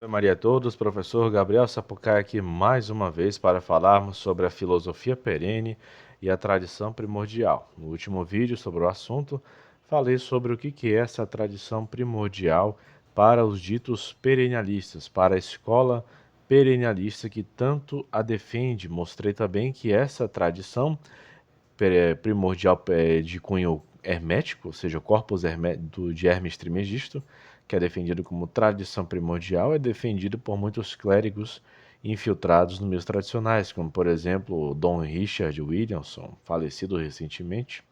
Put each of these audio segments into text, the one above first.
Oi, Maria a todos, professor Gabriel Sapucaí aqui mais uma vez para falarmos sobre a filosofia perene e a tradição primordial. No último vídeo sobre o assunto, falei sobre o que é essa tradição primordial para os ditos perennialistas, para a escola perennialista que tanto a defende. Mostrei também que essa tradição primordial de cunho hermético, ou seja, o corpus de Hermes Trismegisto, que é defendido como tradição primordial, é defendido por muitos clérigos infiltrados nos meios tradicionais, como por exemplo Dom Richard Williamson, falecido recentemente,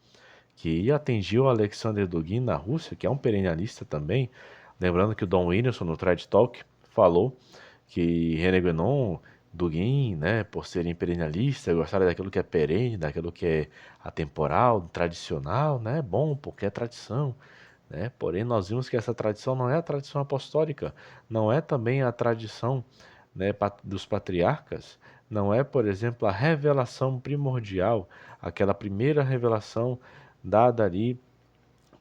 que atingiu Alexander Dugin na Rússia, que é um perennialista também. Lembrando que o Dom Williamson, no TED Talk, falou que René Guénon, Dugin, né, por serem perennialistas, gostarem daquilo que é perene, daquilo que é atemporal, tradicional, né, bom, porque é tradição. Né? Porém, nós vimos que essa tradição não é a tradição apostólica, não é também a tradição, né, dos patriarcas, não é, por exemplo, a revelação primordial, aquela primeira revelação dada ali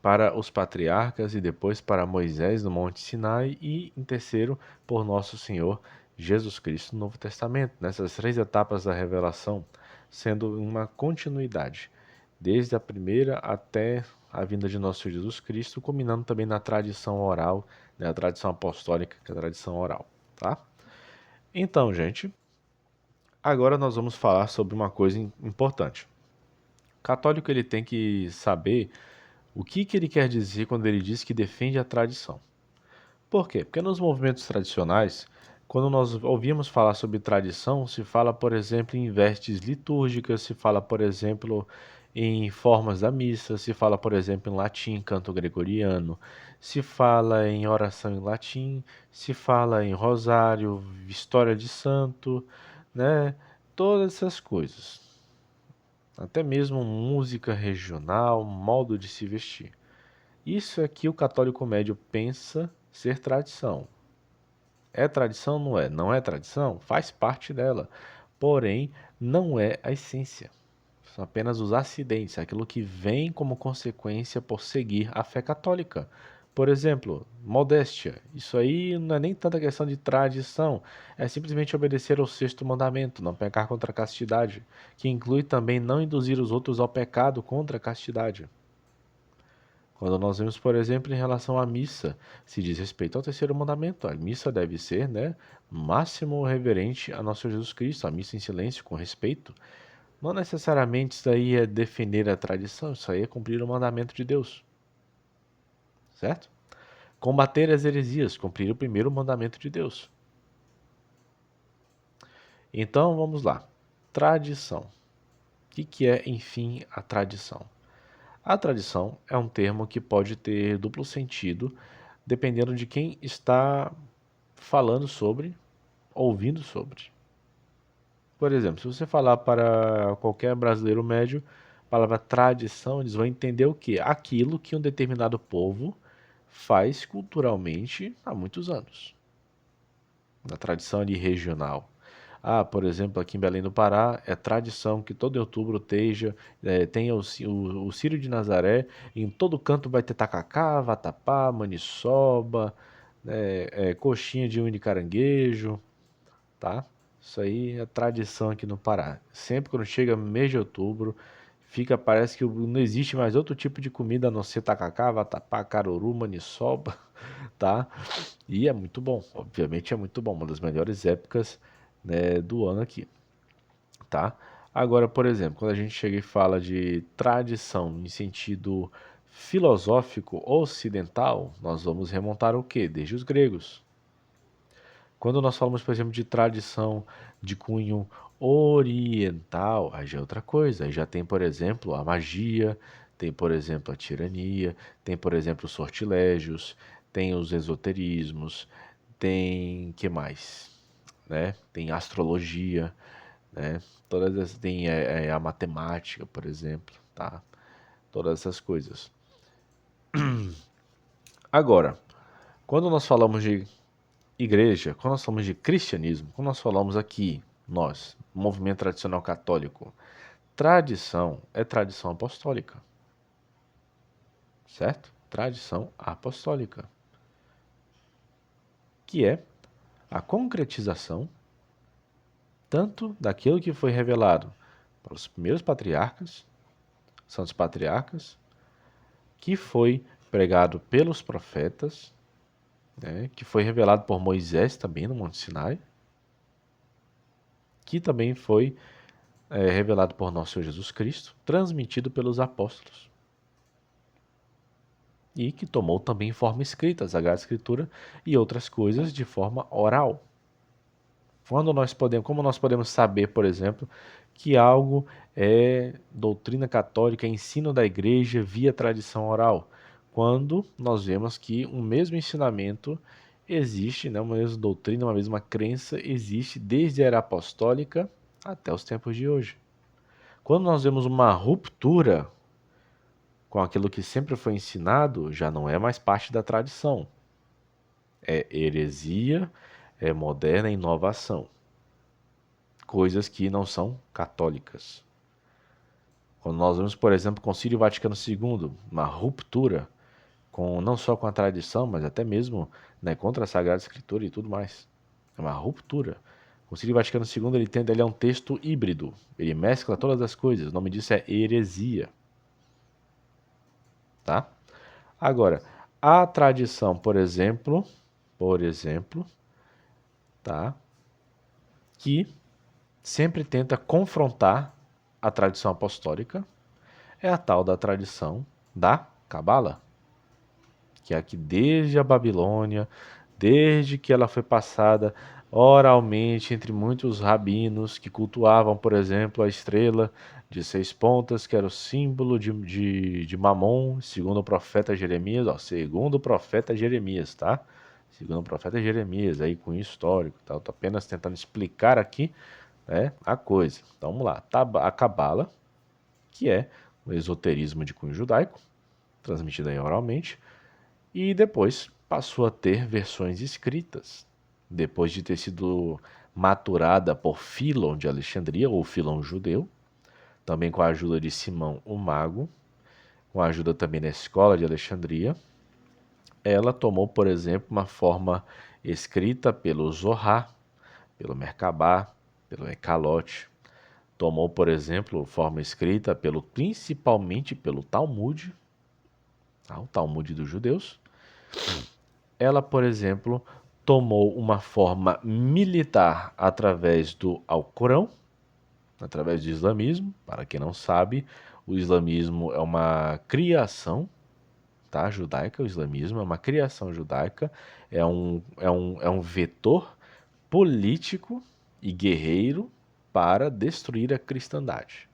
para os patriarcas e depois para Moisés no Monte Sinai e, em terceiro, por nosso Senhor Jesus Cristo no Novo Testamento, nessas três etapas da revelação, sendo uma continuidade, desde a primeira até a vinda de nosso Senhor Jesus Cristo, culminando também na tradição oral, né, a tradição apostólica, que é a tradição oral, tá? Então, gente, agora nós vamos falar sobre uma coisa importante. O católico ele tem que saber o que ele quer dizer quando ele diz que defende a tradição. Por quê? Porque nos movimentos tradicionais, quando nós ouvimos falar sobre tradição, se fala, por exemplo, em vestes litúrgicas, se fala, por exemplo, em formas da missa, se fala, por exemplo, em latim, canto gregoriano, se fala em oração em latim, se fala em rosário, história de santo, né? Todas essas coisas. Até mesmo música regional, modo de se vestir. Isso é que o católico médio pensa ser tradição. É tradição? Não é. Não é tradição? Faz parte dela. Porém, não é a essência. São apenas os acidentes, aquilo que vem como consequência por seguir a fé católica. Por exemplo, modéstia. Isso aí não é nem tanta questão de tradição, é simplesmente obedecer ao sexto mandamento, não pecar contra a castidade, que inclui também não induzir os outros ao pecado contra a castidade. Quando nós vemos, por exemplo, em relação à missa, se diz respeito ao terceiro mandamento. A missa deve ser, né, máximo reverente a nosso Jesus Cristo, a missa em silêncio, com respeito. Não necessariamente isso aí é defender a tradição, isso aí é cumprir o mandamento de Deus, certo? Combater as heresias, cumprir o primeiro mandamento de Deus. Então, vamos lá. Tradição. O que é, enfim, a tradição? A tradição é um termo que pode ter duplo sentido, dependendo de quem está falando sobre, ouvindo sobre. Por exemplo, se você falar para qualquer brasileiro médio, a palavra tradição, eles vão entender o quê? Aquilo que um determinado povo faz culturalmente há muitos anos. Na tradição ali regional. Ah, por exemplo, aqui em Belém do Pará, é tradição que todo outubro tenha o Círio de Nazaré, em todo canto vai ter tacacá, vatapá, maniçoba, né, coxinha de unha de caranguejo, tá? Isso aí é tradição aqui no Pará. Sempre quando chega mês de outubro, parece que não existe mais outro tipo de comida a não ser tacacá, vatapá, caruru, maniçoba, tá? E é muito bom, obviamente é muito bom, uma das melhores épocas, né, do ano aqui, tá? Agora, por exemplo, quando a gente chega e fala de tradição em sentido filosófico ocidental, nós vamos remontar o quê? Desde os gregos. Quando nós falamos, por exemplo, de tradição de cunho oriental, aí já é outra coisa. Aí já tem, por exemplo, a magia, tem, por exemplo, a tirania, tem, por exemplo, os sortilégios, tem os esoterismos, tem, que mais? Né? Tem astrologia, né? Todas essas, tem a matemática, por exemplo, tá? Todas essas coisas. Agora, quando nós falamos de igreja, quando nós falamos de cristianismo, quando nós falamos aqui, nós, movimento tradicional católico, tradição é tradição apostólica, certo? Tradição apostólica, que é a concretização tanto daquilo que foi revelado pelos primeiros patriarcas, santos patriarcas, que foi pregado pelos profetas, né, que foi revelado por Moisés também no Monte Sinai, que também foi revelado por nosso Senhor Jesus Cristo, transmitido pelos apóstolos, e que tomou também forma escrita, a Sagrada Escritura e outras coisas de forma oral. Como nós podemos saber, por exemplo, que algo é doutrina católica, ensino da igreja via tradição oral? Quando nós vemos que um mesmo ensinamento existe, né, uma mesma doutrina, uma mesma crença existe desde a era apostólica até os tempos de hoje. Quando nós vemos uma ruptura com aquilo que sempre foi ensinado, já não é mais parte da tradição. É heresia, é moderna inovação. Coisas que não são católicas. Quando nós vemos, por exemplo, o Concílio Vaticano II, uma ruptura não só com a tradição, mas até mesmo, né, contra a Sagrada Escritura e tudo mais. É uma ruptura. O Concílio Vaticano II ele é um texto híbrido. Ele mescla todas as coisas. O nome disso é heresia. Tá? Agora, a tradição, por exemplo, tá, que sempre tenta confrontar a tradição apostólica, é a tal da tradição da Cabala, que é aqui desde a Babilônia, desde que ela foi passada oralmente entre muitos rabinos que cultuavam, por exemplo, a estrela de 6 pontas, que era o símbolo de Mamon, segundo o profeta Jeremias, segundo o profeta Jeremias, tá? Segundo o profeta Jeremias, aí com histórico, tá? Eu tô apenas tentando explicar aqui, né, a coisa. Então vamos lá, a Cabala, que é o esoterismo de cunho judaico, transmitido aí oralmente, e depois passou a ter versões escritas, depois de ter sido maturada por Filon de Alexandria, ou Filon judeu, também com a ajuda de Simão o Mago, com a ajuda também da escola de Alexandria. Ela tomou, por exemplo, uma forma escrita pelo Zohar, pelo Merkabah, pelo Ecalote. Tomou, por exemplo, forma escrita principalmente pelo Talmud, tá? O Talmud dos judeus. Ela, por exemplo, tomou uma forma militar através do Alcorão, através do islamismo. Para quem não sabe, o islamismo é uma criação, tá, judaica. O islamismo é uma criação judaica, é um vetor político e guerreiro para destruir a cristandade.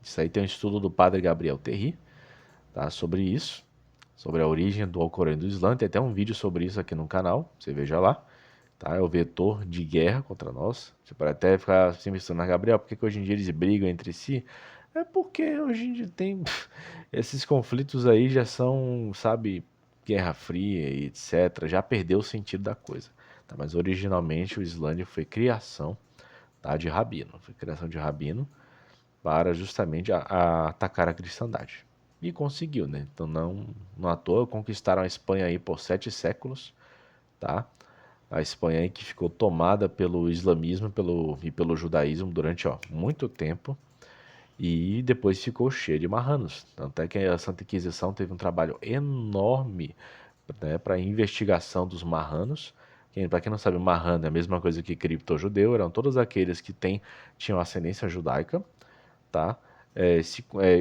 Isso aí tem um estudo do padre Gabriel Terry, tá, sobre isso, sobre a origem do Alcorão e do Islã. Tem até um vídeo sobre isso aqui no canal, você veja lá. Tá? É o vetor de guerra contra nós. Você pode até ficar se pensando, mas Gabriel, por que hoje em dia eles brigam entre si? É porque hoje em dia tem esses conflitos aí já são, sabe, Guerra Fria e etc. Já perdeu o sentido da coisa. Tá? Mas originalmente o Islã foi criação, tá, de rabino. Foi criação de rabino para justamente a atacar a cristandade. E conseguiu, né? Então não à toa conquistaram a Espanha aí por 7 séculos, tá? A Espanha aí que ficou tomada pelo islamismo e pelo judaísmo durante muito tempo, e depois ficou cheia de marranos. Tanto é que a Santa Inquisição teve um trabalho enorme, né, para a investigação dos marranos. Para quem não sabe, marrano é a mesma coisa que cripto-judeu, eram todos aqueles que tinham ascendência judaica, tá?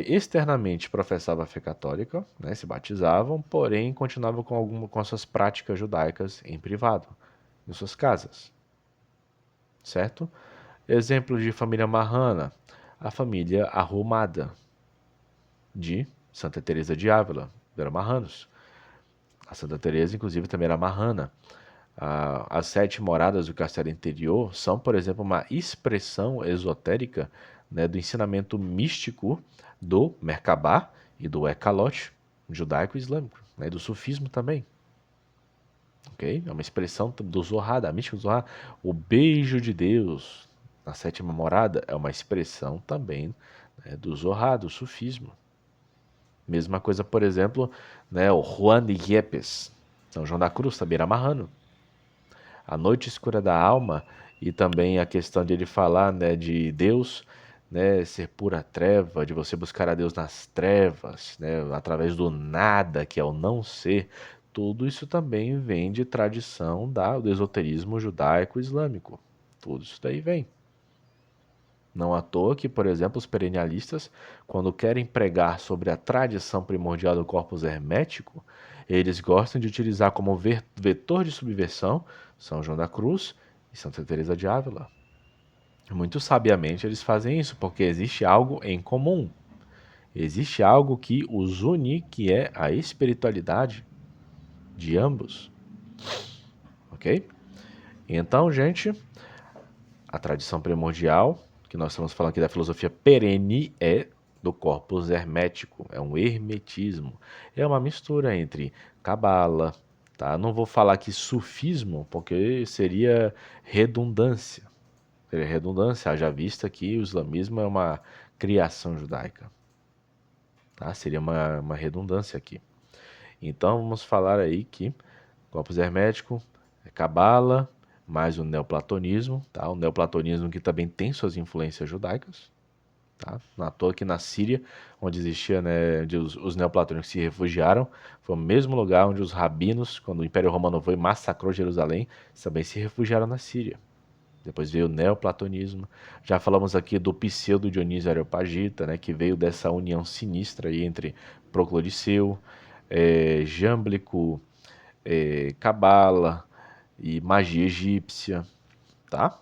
Externamente professavam a fé católica, né, se batizavam, porém continuavam com suas práticas judaicas em privado, em suas casas, certo? Exemplo de família marrana, a família arrumada de Santa Teresa de Ávila, eram marranos. A Santa Teresa, inclusive, também era marrana. As 7 moradas do castelo interior são, por exemplo, uma expressão esotérica, né, do ensinamento místico do Merkabah e do Ecalote, judaico e islâmico, né, do sufismo também. Okay? É uma expressão do Zohar, da mística do Zohar. O beijo de Deus na 7ª morada é uma expressão também, né, do Zohar, do sufismo. Mesma coisa, por exemplo, né, o Juan de Yepes, São João da Cruz, também era marrano. a noite escura da alma, e também a questão de ele falar, né, de Deus, né, ser pura treva, de você buscar a Deus nas trevas, né, através do nada, que é o não ser, tudo isso também vem de tradição do esoterismo judaico-islâmico. Tudo isso daí vem. Não à toa que, por exemplo, os perennialistas, quando querem pregar sobre a tradição primordial do corpus hermético, eles gostam de utilizar como vetor de subversão São João da Cruz e Santa Teresa de Ávila. Muito sabiamente eles fazem isso, porque existe algo em comum. Existe algo que os une, que é a espiritualidade de ambos. Ok? Então, gente, a tradição primordial, que nós estamos falando aqui da filosofia perene, é do corpus hermético, é um hermetismo. É uma mistura entre cabala, tá? Não vou falar aqui sufismo, porque seria redundância. Seria redundância, haja vista que o islamismo é uma criação judaica, tá? Seria uma redundância aqui. Então vamos falar aí que corpus hermético é cabala, mais o neoplatonismo, tá? O neoplatonismo que também tem suas influências judaicas, tá? Não à toa que na Síria, onde existia, né, onde os neoplatônicos se refugiaram, foi o mesmo lugar onde os rabinos, quando o Império Romano foi e massacrou Jerusalém, também se refugiaram na Síria. Depois veio o neoplatonismo. Já falamos aqui do pseudo Dionísio Areopagita, né, que veio dessa união sinistra aí entre Proclodiceu, Jâmblico, Cabala e magia egípcia, tá?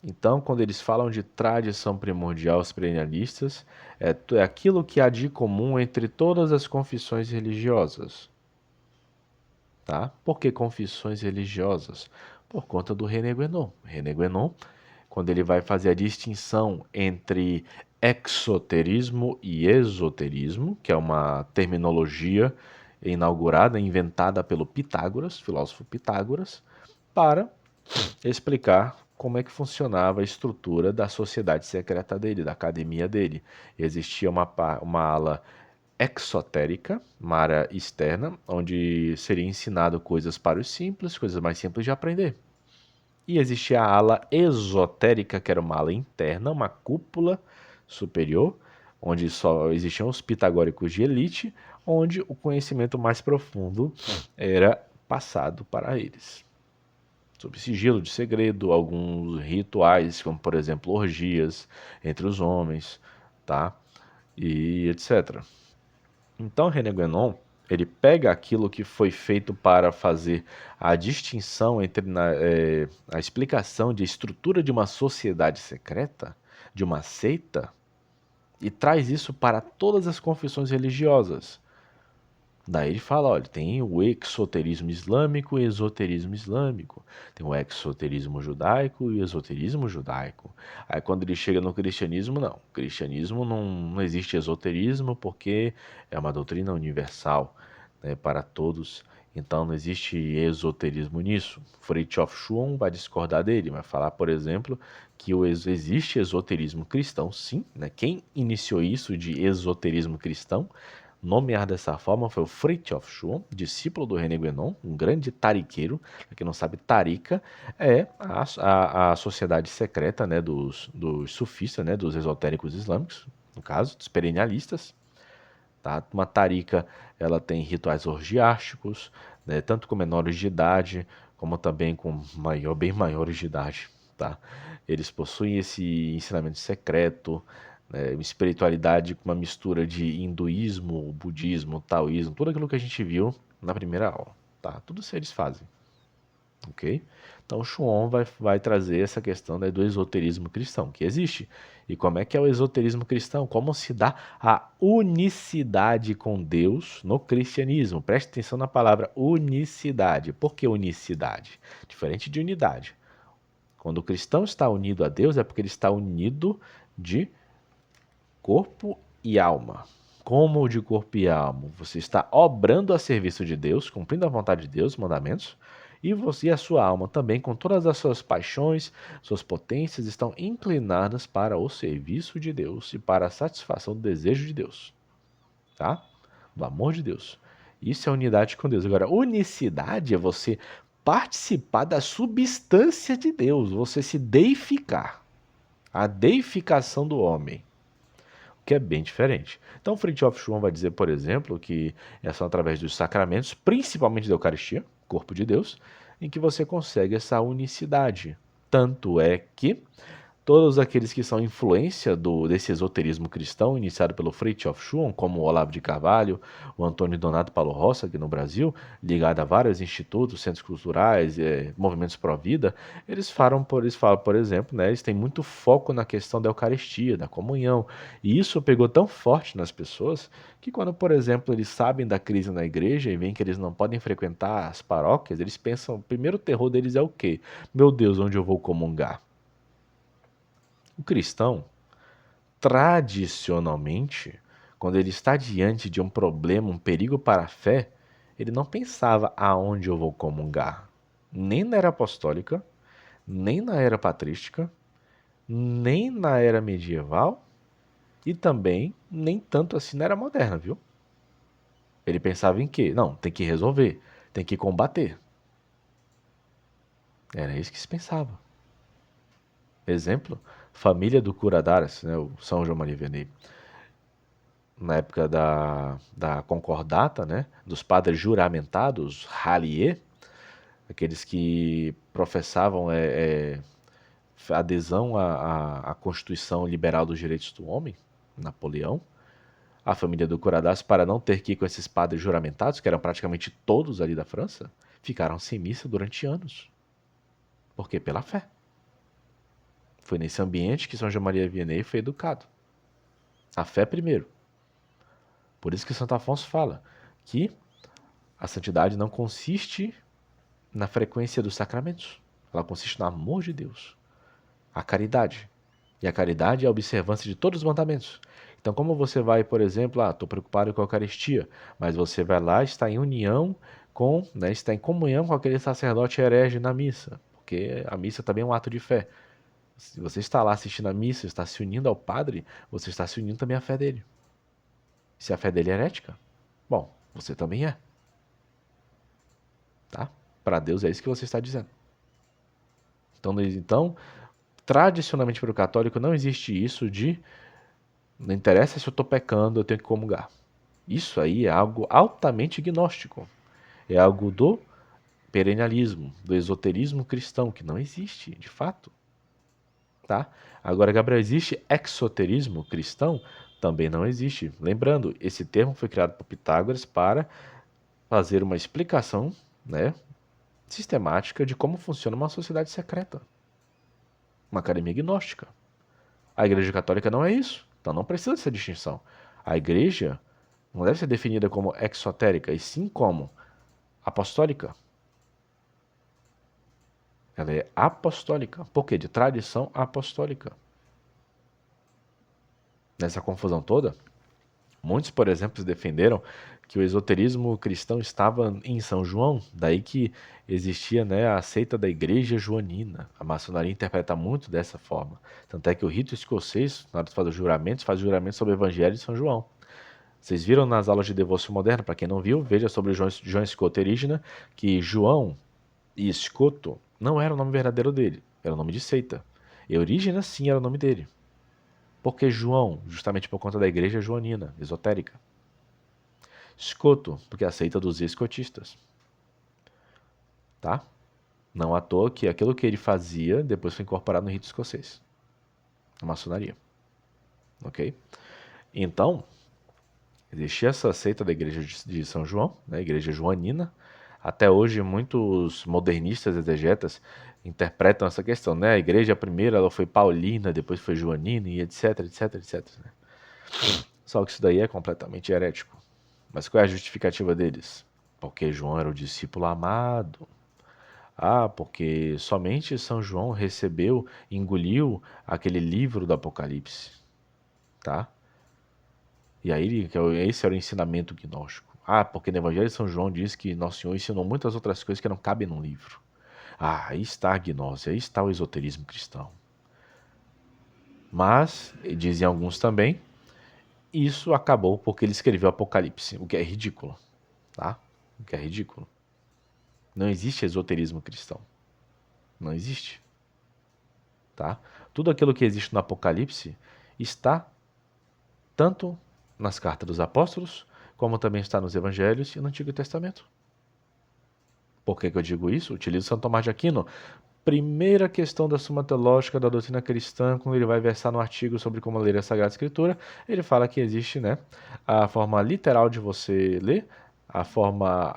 Então, quando eles falam de tradição primordial, os perennialistas, é aquilo que há de comum entre todas as confissões religiosas, tá? Por que confissões religiosas? Por conta do René Guénon. René Guénon, quando ele vai fazer a distinção entre exoterismo e esoterismo, que é uma terminologia inaugurada, inventada pelo Pitágoras, filósofo Pitágoras, para explicar como é que funcionava a estrutura da sociedade secreta dele, da academia dele. Existia uma ala exotérica, uma área externa, onde seria ensinado coisas para os simples, coisas mais simples de aprender. E existia a ala esotérica, que era uma ala interna, uma cúpula superior, onde só existiam os pitagóricos de elite, onde o conhecimento mais profundo era passado para eles. Sob sigilo de segredo, alguns rituais, como por exemplo orgias entre os homens, tá? E etc. Então René Guénon, ele pega aquilo que foi feito para fazer a distinção entre a explicação de estrutura de uma sociedade secreta, de uma seita, e traz isso para todas as confissões religiosas. Daí ele fala, olha, tem o exoterismo islâmico e esoterismo islâmico. Tem o exoterismo judaico e o esoterismo judaico. Aí quando ele chega no cristianismo, não. O cristianismo não existe esoterismo porque é uma doutrina universal, né, para todos. Então não existe esoterismo nisso. Fritjof Schuon vai discordar dele, vai falar, por exemplo, que existe esoterismo cristão, sim. Né? Quem iniciou isso de esoterismo cristão nomear dessa forma foi o Fritjof Schuon, discípulo do René Guénon, um grande tariqueiro. Para quem não sabe, tarika é a sociedade secreta, né, dos sufistas, né, dos esotéricos islâmicos, no caso, dos perennialistas. Tá? Uma tarika, ela tem rituais orgiásticos, né, tanto com menores de idade, como também com bem maiores de idade. Tá? Eles possuem esse ensinamento secreto, né, espiritualidade com uma mistura de hinduísmo, budismo, taoísmo, tudo aquilo que a gente viu na primeira aula. Tá? Tudo isso eles fazem. Ok? Então, o Schuon vai trazer essa questão, né, do esoterismo cristão, que existe. E como é que é o esoterismo cristão? Como se dá a unicidade com Deus no cristianismo? Preste atenção na palavra unicidade. Por que unicidade? Diferente de unidade. Quando o cristão está unido a Deus, é porque ele está unido de corpo e alma. Como de corpo e alma? Você está obrando a serviço de Deus, cumprindo a vontade de Deus, os mandamentos, e você e a sua alma também, com todas as suas paixões, suas potências, estão inclinadas para o serviço de Deus e para a satisfação do desejo de Deus, tá? Do amor de Deus. Isso é unidade com Deus. Agora, unicidade é você participar da substância de Deus, você se deificar. A deificação do homem, o que é bem diferente. Então, Fritjof Schuon vai dizer, por exemplo, que é só através dos sacramentos, principalmente da Eucaristia, corpo de Deus, em que você consegue essa unicidade. Tanto é que todos aqueles que são influência desse esoterismo cristão, iniciado pelo Fritjof Schuon, como o Olavo de Carvalho, o Antônio Donato Paulo Roça, aqui no Brasil, ligado a vários institutos, centros culturais, movimentos pró-vida, eles falam, por exemplo, né, eles têm muito foco na questão da Eucaristia, da comunhão, e isso pegou tão forte nas pessoas que quando, por exemplo, eles sabem da crise na igreja e veem que eles não podem frequentar as paróquias, eles pensam, o primeiro terror deles é o quê? Meu Deus, onde eu vou comungar? O cristão, tradicionalmente, quando ele está diante de um problema, um perigo para a fé, ele não pensava aonde eu vou comungar. Nem na era apostólica, nem na era patrística, nem na era medieval e também nem tanto assim na era moderna, viu? Ele pensava em quê? Não, tem que resolver, tem que combater. Era isso que se pensava. Exemplo, família do cura d'Ars, né, o São João Maria Vianney. Na época da concordata, né, dos padres juramentados, Rallier, aqueles que professavam adesão à Constituição Liberal dos Direitos do Homem, Napoleão, a família do Curadas, para não ter que ir com esses padres juramentados, que eram praticamente todos ali da França, ficaram sem missa durante anos. Por quê? Pela fé. Foi nesse ambiente que São João Maria Vianney foi educado. A fé primeiro. Por isso que Santo Afonso fala que a santidade não consiste na frequência dos sacramentos. Ela consiste no amor de Deus, a caridade. E a caridade é a observância de todos os mandamentos. Então, como você vai, por exemplo, estou preocupado com a Eucaristia, mas você vai lá e está em união com, né, está em comunhão com aquele sacerdote herege na missa, porque a missa também é um ato de fé. Se você está lá assistindo a missa, está se unindo ao padre, você está se unindo também à fé dele. Se a fé dele é herética, bom, você também é. Tá? Para Deus é isso que você está dizendo. Então, tradicionalmente para o católico não existe isso de não interessa se eu estou pecando, eu tenho que comungar. Isso aí é algo altamente gnóstico. É algo do perennialismo, do esoterismo cristão, que não existe, de fato. Tá? Agora, Gabriel, existe exoterismo cristão? Também não existe. Lembrando, esse termo foi criado por Pitágoras para fazer uma explicação, né, sistemática de como funciona uma sociedade secreta. Uma academia gnóstica. A Igreja Católica não é isso. Então não precisa dessa distinção. A Igreja não deve ser definida como exotérica, e sim como apostólica. Ela é apostólica. Por quê? De tradição apostólica. Nessa confusão toda, muitos, por exemplo, defenderam que o esoterismo cristão estava em São João, daí que existia, né, a seita da Igreja Joanina. A maçonaria interpreta muito dessa forma. Tanto é que o rito escocês, na hora de fazer os juramentos, faz juramento sobre o Evangelho de São João. Vocês viram nas aulas de devoção moderna? Para quem não viu, veja sobre João Scoto Erígena, que João e Scoto não era o nome verdadeiro dele, era o nome de seita. Eurígenes sim era o nome dele. Por que João? Justamente por conta da igreja joanina, esotérica. Scoto, porque é a seita dos escotistas. Tá? Não à toa que aquilo que ele fazia depois foi incorporado no rito escocês. A maçonaria. Ok? Então, existia essa seita da igreja de São João, né, a igreja joanina. Até hoje, muitos modernistas exegetas interpretam essa questão, né? A igreja primeira ela foi paulina, depois foi joanina e etc, etc, etc. Né? Só que isso daí é completamente herético. Mas qual é a justificativa deles? Porque João era o discípulo amado. Ah, porque somente São João recebeu, engoliu aquele livro do Apocalipse, tá? E aí, esse era o ensinamento gnóstico. Ah, porque no Evangelho de São João diz que Nosso Senhor ensinou muitas outras coisas que não cabem num livro. Ah, aí está a gnose, aí está o esoterismo cristão. Mas, dizem alguns também, isso acabou porque ele escreveu Apocalipse, o que é ridículo, tá? O que é ridículo. Não existe esoterismo cristão. Não existe. Tá? Tudo aquilo que existe no Apocalipse está tanto nas cartas dos apóstolos, como também está nos evangelhos e no Antigo Testamento. Por que eu digo isso? Utilizo São Tomás de Aquino. Primeira questão da Suma Teológica da doutrina cristã, quando ele vai versar no artigo sobre como ler a Sagrada Escritura, ele fala que existe, né, a forma literal de você ler, a forma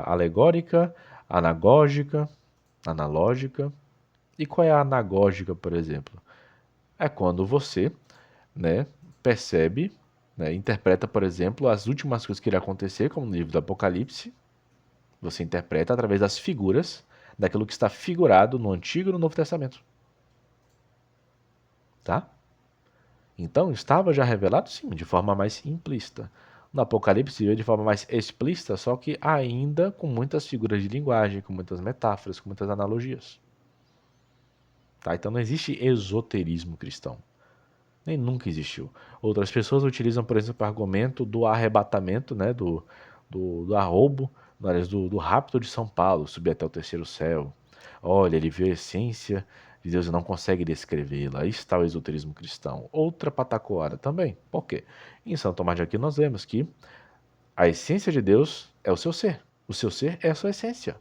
alegórica, anagógica, analógica. E qual é a anagógica, por exemplo? É quando você, né, percebe, né, interpreta, por exemplo, as últimas coisas que irão acontecer, como no livro do Apocalipse. Você interpreta através das figuras daquilo que está figurado no Antigo e no Novo Testamento. Tá? Então, estava já revelado, sim, de forma mais implícita. No Apocalipse veio de forma mais explícita, só que ainda com muitas figuras de linguagem, com muitas metáforas, com muitas analogias. Tá? Então não existe esoterismo cristão. Nem nunca existiu. Outras pessoas utilizam, por exemplo, o argumento do arrebatamento, né, do arroubo, do rapto de São Paulo, subir até o terceiro céu. Olha, ele viu a essência de Deus e não consegue descrevê-la. Aí está o esoterismo cristão. Outra patacoada também. Por quê? Em São Tomás de Aquino nós vemos que a essência de Deus é o seu ser. O seu ser é a sua essência.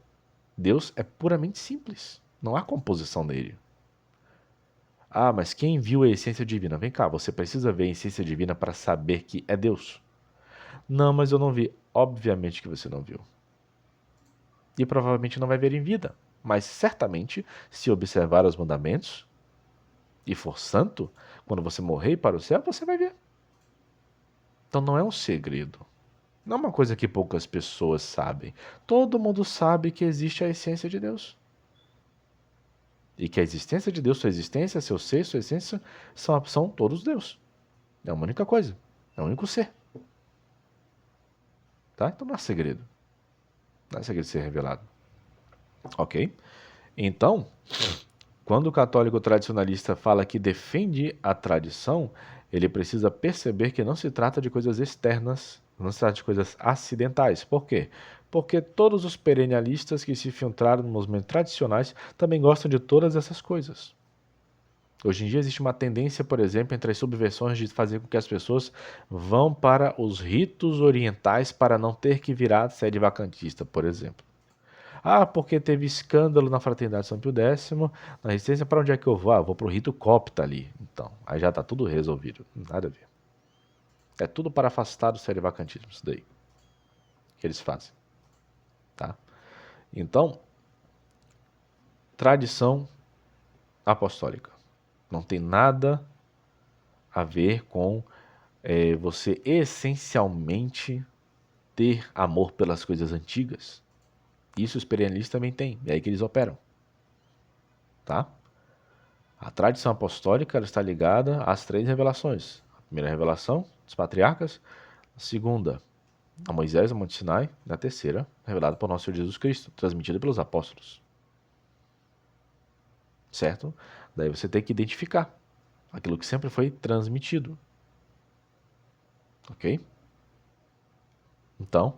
Deus é puramente simples. Não há composição nele. Ah, mas quem viu a essência divina? Vem cá, você precisa ver a essência divina para saber que é Deus? Não, mas eu não vi. Obviamente que você não viu. E provavelmente não vai ver em vida. Mas certamente, se observar os mandamentos e for santo, quando você morrer e ir para o céu, você vai ver. Então não é um segredo. Não é uma coisa que poucas pessoas sabem. Todo mundo sabe que existe a essência de Deus. E que a existência de Deus, sua existência, seu ser, sua essência, são todos Deus. É uma única coisa. É um único ser. Tá? Então não é segredo. Não é segredo ser revelado. Ok? Então, quando o católico tradicionalista fala que defende a tradição, ele precisa perceber que não se trata de coisas externas, não se trata de coisas acidentais. Por quê? Porque todos os perennialistas que se filtraram nos movimentos tradicionais também gostam de todas essas coisas. Hoje em dia existe uma tendência, por exemplo, entre as subversões de fazer com que as pessoas vão para os ritos orientais para não ter que virar sede vacantista, por exemplo. Ah, porque teve escândalo na Fraternidade São Pio X, na Resistência, para onde é que eu vou? Ah, vou para o rito copta ali. Então, aí já está tudo resolvido. Nada a ver. É tudo para afastar do serivacantismo, isso daí. Que eles fazem. Tá? Então, tradição apostólica. Não tem nada a ver com você essencialmente ter amor pelas coisas antigas. Isso os perennialistas também têm. É aí que eles operam. Tá? A tradição apostólica ela está ligada às três revelações. A primeira revelação dos patriarcas, a segunda, a Moisés, a Monte Sinai, e a terceira, revelada por nosso Senhor Jesus Cristo, transmitida pelos apóstolos. Certo? Daí você tem que identificar aquilo que sempre foi transmitido. Ok? Então,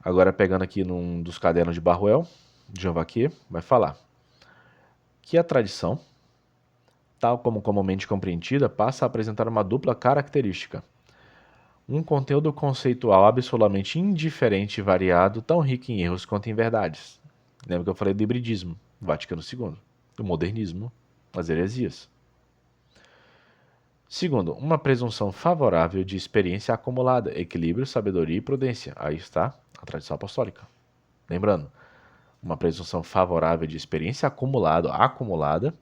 agora pegando aqui num dos cadernos de Barruel, Jean Vacquier vai falar que a tradição, tal como comumente compreendida, passa a apresentar uma dupla característica. Um conteúdo conceitual absolutamente indiferente e variado, tão rico em erros quanto em verdades. Lembra que eu falei do hibridismo, Vaticano II, do modernismo, as heresias. Segundo, uma presunção favorável de experiência acumulada, equilíbrio, sabedoria e prudência. Aí está a tradição apostólica. Lembrando, uma presunção favorável de experiência acumulada,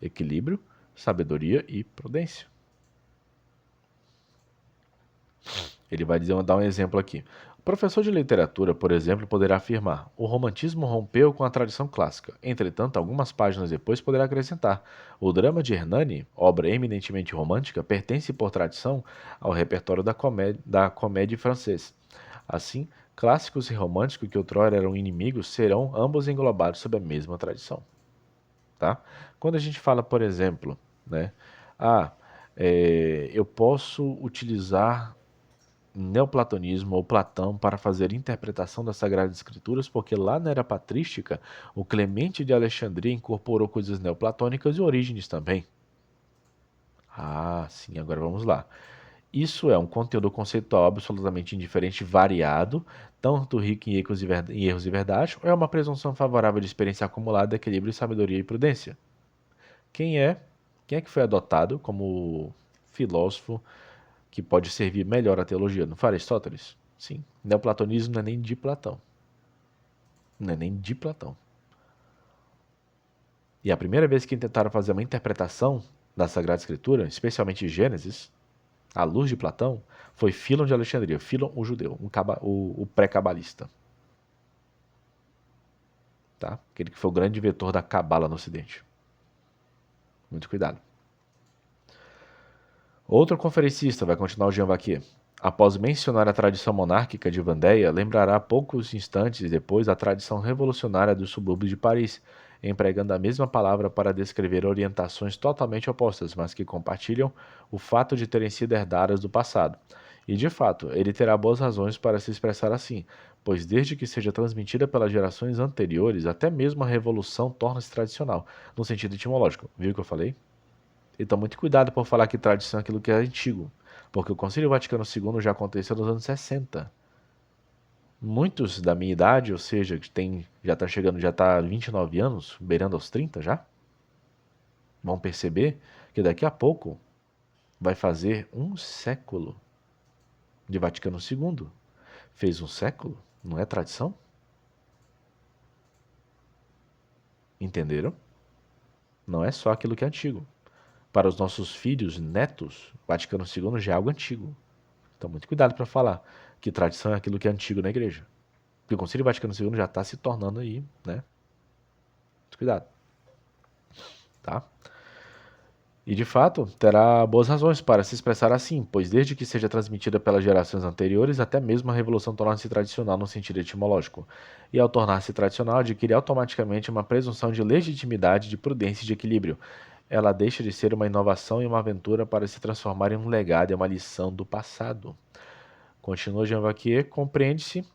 equilíbrio, sabedoria e prudência. Ele vai dar um exemplo aqui. O professor de literatura, por exemplo, poderá afirmar: o romantismo rompeu com a tradição clássica. Entretanto, algumas páginas depois poderá acrescentar: o drama de Hernani, obra eminentemente romântica, pertence por tradição ao repertório da comédia francesa. Assim, clássicos e românticos que outrora eram inimigos serão ambos englobados sob a mesma tradição. Tá? Quando a gente fala, por exemplo, né, eu posso utilizar neoplatonismo ou Platão para fazer interpretação das Sagradas Escrituras, porque lá na era patrística, o Clemente de Alexandria incorporou coisas neoplatônicas e Orígenes também. Ah, sim, agora vamos lá. Isso é um conteúdo conceitual absolutamente indiferente e variado, tanto rico em erros e verdade, ou é uma presunção favorável de experiência acumulada, equilíbrio, sabedoria e prudência? Quem é, quem é que foi adotado como filósofo que pode servir melhor à teologia? Não foi Aristóteles? Sim. Neoplatonismo não é nem de Platão. Não é nem de Platão. E a primeira vez que tentaram fazer uma interpretação da Sagrada Escritura, especialmente Gênesis, à luz de Platão, foi Fílon de Alexandria. Fílon, o judeu, o pré-cabalista. Tá? Aquele que foi o grande vetor da cabala no Ocidente. Muito cuidado. Outro conferencista, vai continuar o Jean Vacquier. Após mencionar a tradição monárquica de Vandéia, lembrará poucos instantes depois a tradição revolucionária dos subúrbios de Paris, empregando a mesma palavra para descrever orientações totalmente opostas, mas que compartilham o fato de terem sido herdadas do passado. E de fato, ele terá boas razões para se expressar assim, pois desde que seja transmitida pelas gerações anteriores, até mesmo a revolução torna-se tradicional, no sentido etimológico. Viu o que eu falei? Então, muito cuidado por falar que tradição é aquilo que é antigo, porque o Concílio Vaticano II já aconteceu nos anos 60. Muitos da minha idade, ou seja, que tem, já está chegando, já está 29 anos, beirando aos 30 já, vão perceber que daqui a pouco vai fazer um século de Vaticano II. Fez um século? Não é tradição? Entenderam? Não é só aquilo que é antigo. Para os nossos filhos, netos, Vaticano II já é algo antigo. Então, muito cuidado para falar que tradição é aquilo que é antigo na igreja. Porque o Concílio Vaticano II já está se tornando aí, né? Muito cuidado, tá? E de fato, terá boas razões para se expressar assim, pois desde que seja transmitida pelas gerações anteriores, até mesmo a revolução torna-se tradicional no sentido etimológico. E ao tornar-se tradicional, adquire automaticamente uma presunção de legitimidade, de prudência e de equilíbrio. Ela deixa de ser uma inovação e uma aventura para se transformar em um legado e uma lição do passado. Continua Jean Vacquier, compreende-se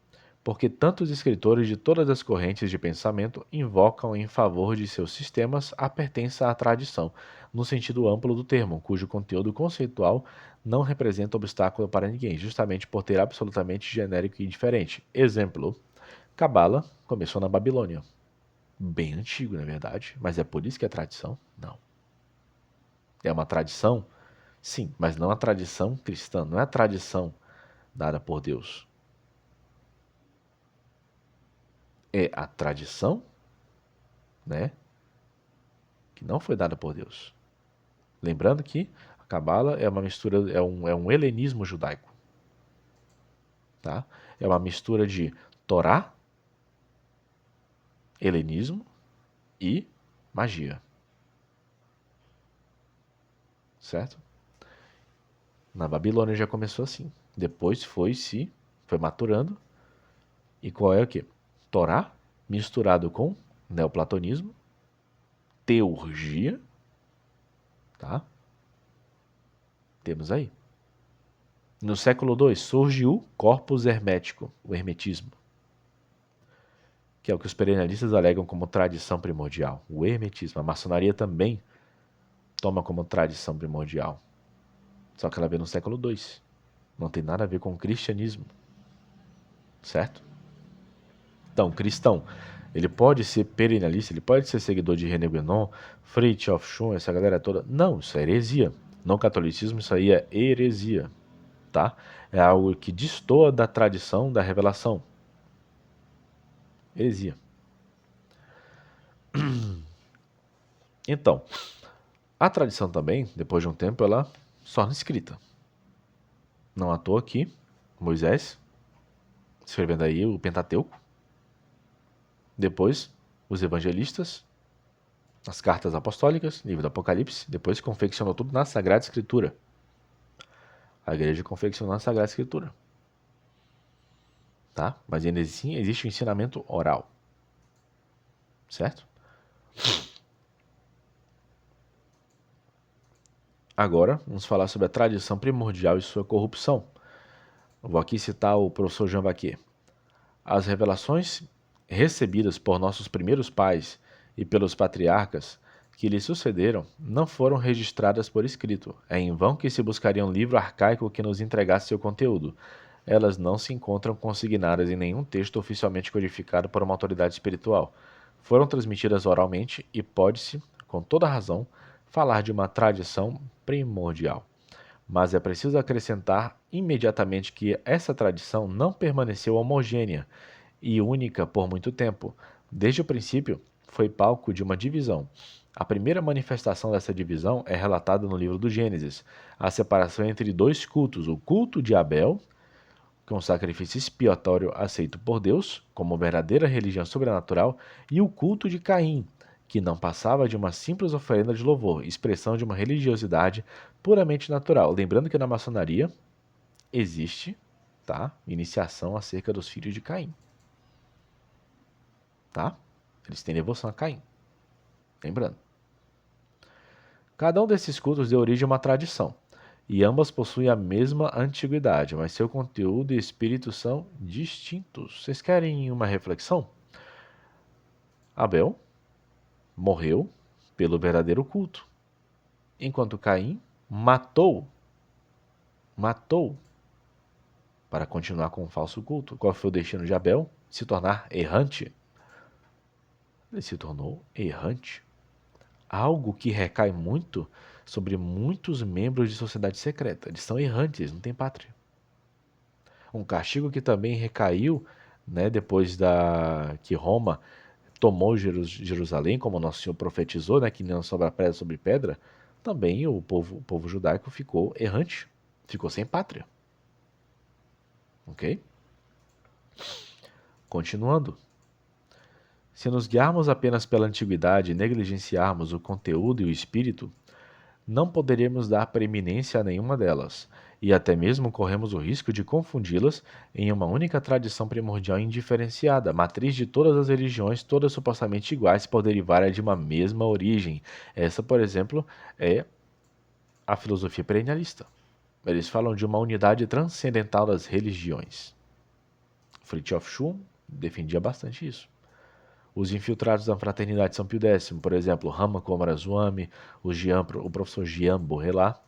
porque tantos escritores de todas as correntes de pensamento invocam em favor de seus sistemas a pertença à tradição, no sentido amplo do termo, cujo conteúdo conceitual não representa obstáculo para ninguém, justamente por ter absolutamente genérico e diferente. Exemplo: Cabala começou na Babilônia. Bem antigo, na verdade, mas é por isso que é tradição? Não. É uma tradição? Sim, mas não a tradição cristã, não é a tradição dada por Deus. É a tradição, né, que não foi dada por Deus. Lembrando que a Cabala é uma mistura, é um helenismo judaico, tá? É uma mistura de Torá, helenismo e magia, certo? Na Babilônia já começou assim. Depois foi maturando. E qual é o quê? Torá misturado com neoplatonismo, teurgia, tá? Temos aí. No século II surge o corpus hermético, o hermetismo, que é o que os perennialistas alegam como tradição primordial. O hermetismo, a maçonaria também toma como tradição primordial. Só que ela veio no século II. Não tem nada a ver com o cristianismo, certo? Então, cristão, ele pode ser perennialista, ele pode ser seguidor de René Guénon, Fritjof Schuon, essa galera toda. Não, isso é heresia. No catolicismo, isso aí é heresia, tá? É algo que destoa da tradição da revelação. Heresia. Então, a tradição também, depois de um tempo, ela se torna escrita. Não à toa que Moisés, escrevendo aí o Pentateuco, depois os evangelistas, as cartas apostólicas, livro do Apocalipse, depois confeccionou tudo na Sagrada Escritura. A igreja confeccionou na Sagrada Escritura. Tá? Mas ainda assim existe o ensinamento oral. Certo? Agora, vamos falar sobre a tradição primordial e sua corrupção. Vou aqui citar o professor Jean Vacquier. As revelações recebidas por nossos primeiros pais e pelos patriarcas que lhes sucederam não foram registradas por escrito. É em vão que se buscaria um livro arcaico que nos entregasse seu conteúdo. Elas não se encontram consignadas em nenhum texto oficialmente codificado por uma autoridade espiritual. Foram transmitidas oralmente e pode-se, com toda razão, falar de uma tradição primordial. Mas é preciso acrescentar imediatamente que essa tradição não permaneceu homogênea e única por muito tempo. Desde o princípio, foi palco de uma divisão. A primeira manifestação dessa divisão é relatada no livro do Gênesis, a separação entre dois cultos, o culto de Abel, que é um sacrifício expiatório aceito por Deus, como verdadeira religião sobrenatural, e o culto de Caim, que não passava de uma simples oferenda de louvor, expressão de uma religiosidade puramente natural. Lembrando que na maçonaria existe, tá, iniciação acerca dos filhos de Caim, tá? Eles têm devoção a Caim. Lembrando. Cada um desses cultos deu origem a uma tradição, e ambas possuem a mesma antiguidade, mas seu conteúdo e espírito são distintos. Vocês querem uma reflexão? Abel morreu pelo verdadeiro culto, enquanto Caim matou para continuar com o falso culto. Qual foi o destino de Abel? Se tornar errante. Ele se tornou errante. Algo que recai muito sobre muitos membros de sociedade secreta. Eles são errantes, não têm pátria. Um castigo que também recaiu, né, depois que Roma tomou Jerusalém, como nosso Senhor profetizou, né, que não sobra pedra sobre pedra, também o povo judaico ficou errante, ficou sem pátria. Ok? Continuando. Se nos guiarmos apenas pela antiguidade e negligenciarmos o conteúdo e o espírito, não poderíamos dar preeminência a nenhuma delas, e até mesmo corremos o risco de confundi-las em uma única tradição primordial indiferenciada, matriz de todas as religiões, todas supostamente iguais, por derivarem de uma mesma origem. Essa, por exemplo, é a filosofia perennialista. Eles falam de uma unidade transcendental das religiões. Fritjof Schumann defendia bastante isso. Os infiltrados da Fraternidade São Pio X, por exemplo, Rama Coomaraswamy, o professor Jean Borrellat,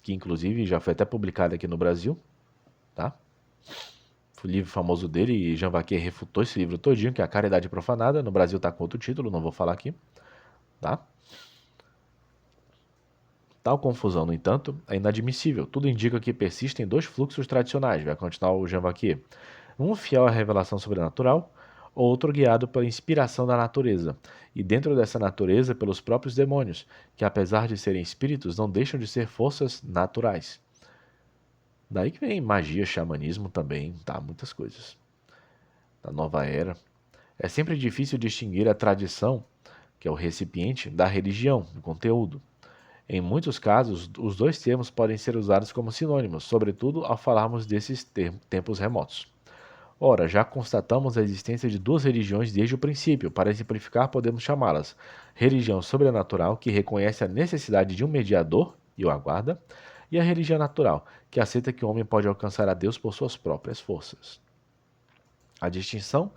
que inclusive já foi até publicado aqui no Brasil, tá? Foi o livro famoso dele e Jean Vacquier refutou esse livro todinho, que é A Caridade Profanada. No Brasil está com outro título, não vou falar aqui, tá? Tal confusão, no entanto, é inadmissível. Tudo indica que persistem dois fluxos tradicionais, vai continuar o Jean Vacquier. Um fiel à revelação sobrenatural, outro guiado pela inspiração da natureza, e dentro dessa natureza pelos próprios demônios, que apesar de serem espíritos, não deixam de ser forças naturais. Daí que vem magia, xamanismo também, tá? Muitas coisas. Da nova era. É sempre difícil distinguir a tradição, que é o recipiente, da religião, do conteúdo. Em muitos casos, os dois termos podem ser usados como sinônimos, sobretudo ao falarmos desses tempos remotos. Ora, já constatamos a existência de duas religiões desde o princípio. Para simplificar, podemos chamá-las religião sobrenatural, que reconhece a necessidade de um mediador e o aguarda, e a religião natural, que aceita que o homem pode alcançar a Deus por suas próprias forças. A distinção,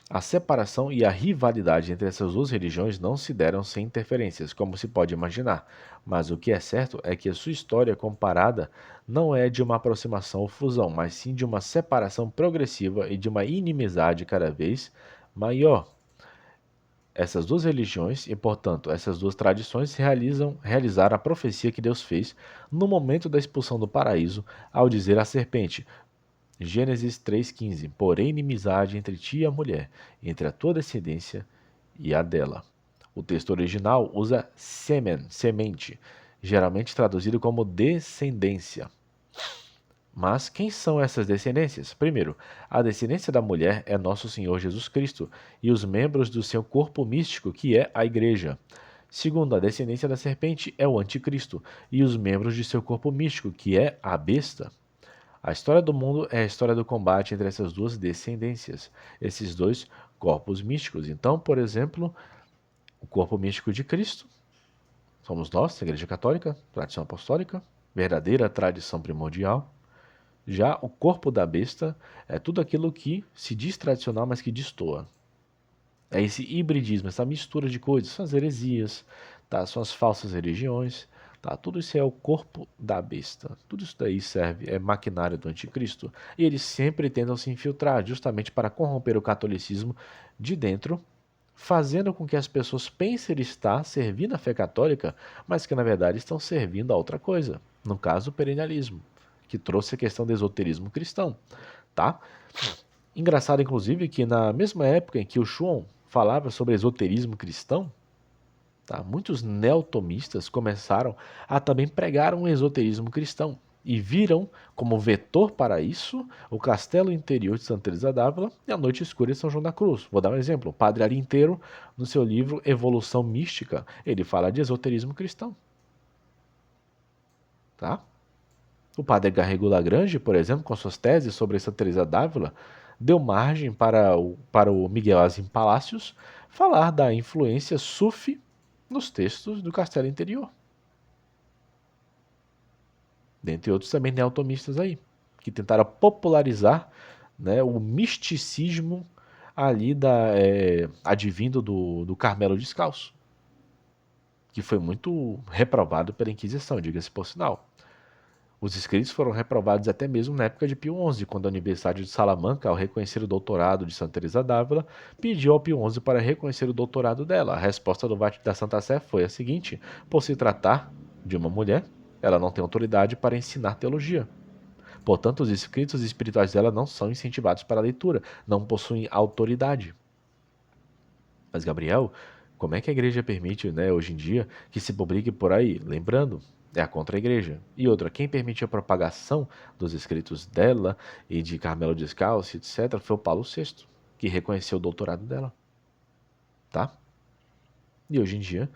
a separação e a rivalidade entre essas duas religiões não se deram sem interferências, como se pode imaginar, mas o que é certo é que a sua história comparada não é de uma aproximação ou fusão, mas sim de uma separação progressiva e de uma inimizade cada vez maior. Essas duas religiões e, portanto, essas duas tradições realizaram a profecia que Deus fez no momento da expulsão do paraíso, ao dizer à serpente, Gênesis 3,15: Porém, inimizade entre ti e a mulher, entre a tua descendência e a dela. O texto original usa semen, semente, geralmente traduzido como descendência. Mas quem são essas descendências? Primeiro, a descendência da mulher é nosso Senhor Jesus Cristo e os membros do seu corpo místico, que é a Igreja. Segundo, a descendência da serpente é o Anticristo e os membros de seu corpo místico, que é a besta. A história do mundo é a história do combate entre essas duas descendências, esses dois corpos místicos. Então, por exemplo, o corpo místico de Cristo somos nós, a Igreja Católica, tradição apostólica, verdadeira tradição primordial. Já o corpo da besta é tudo aquilo que se diz tradicional, mas que destoa. É esse hibridismo, essa mistura de coisas, são as heresias, tá? São as falsas religiões, tá? Tudo isso é o corpo da besta. Tudo isso daí serve, é maquinário do anticristo. E eles sempre tentam se infiltrar, justamente para corromper o catolicismo de dentro, fazendo com que as pessoas pensem estar servindo a fé católica, mas que na verdade estão servindo a outra coisa. No caso, o perennialismo, que trouxe a questão do esoterismo cristão, tá? Engraçado, inclusive, que na mesma época em que o Schwann falava sobre esoterismo cristão, tá, muitos neotomistas começaram a também pregar um esoterismo cristão e viram como vetor para isso o castelo interior de Santa Teresa d'Ávila e a noite escura de São João da Cruz. Vou dar um exemplo. O Padre Ari Inteiro, no seu livro Evolução Mística, ele fala de esoterismo cristão. Tá? O padre Garrigou Lagrange, por exemplo, com suas teses sobre Santa Teresa d'Ávila, deu margem para o Miguel Azim Palacios falar da influência sufi nos textos do Castelo Interior. Dentre outros também neotomistas aí, que tentaram popularizar, né, o misticismo ali advindo do Carmelo Descalço, que foi muito reprovado pela Inquisição, diga-se por sinal. Os escritos foram reprovados até mesmo na época de Pio XI, quando a Universidade de Salamanca, ao reconhecer o doutorado de Santa Teresa d'Ávila, pediu ao Pio XI para reconhecer o doutorado dela. A resposta da Santa Sé foi a seguinte: por se tratar de uma mulher, ela não tem autoridade para ensinar teologia. Portanto, os escritos espirituais dela não são incentivados para a leitura, não possuem autoridade. Mas, Gabriel, como é que a igreja permite, né, hoje em dia, que se publique por aí? Lembrando, é a contra-igreja. E outra, quem permitiu a propagação dos escritos dela e de Carmelo Descalço, etc., foi o Paulo VI, que reconheceu o doutorado dela. Tá? E hoje em dia,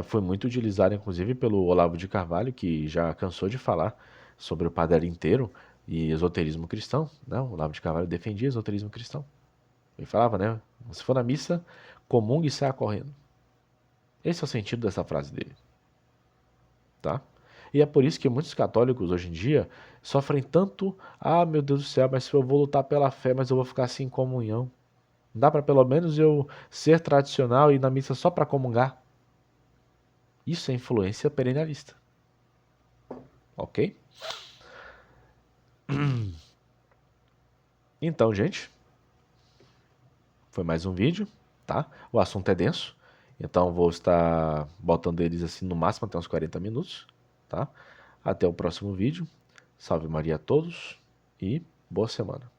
foi muito utilizado, inclusive, pelo Olavo de Carvalho, que já cansou de falar sobre o padre inteiro e esoterismo cristão. Né? O Olavo de Carvalho defendia esoterismo cristão. Ele falava, né? Se for na missa, comungue e saia correndo. Esse é o sentido dessa frase dele, tá? E é por isso que muitos católicos hoje em dia sofrem tanto, ah, meu Deus do céu, mas eu vou lutar pela fé, mas eu vou ficar sem comunhão. Não dá para pelo menos eu ser tradicional e ir na missa só para comungar? Isso é influência perennialista, ok? Então, gente, foi mais um vídeo, tá? O assunto é denso, então vou estar botando eles assim no máximo até uns 40 minutos, tá? Até o próximo vídeo. Salve Maria a todos e boa semana.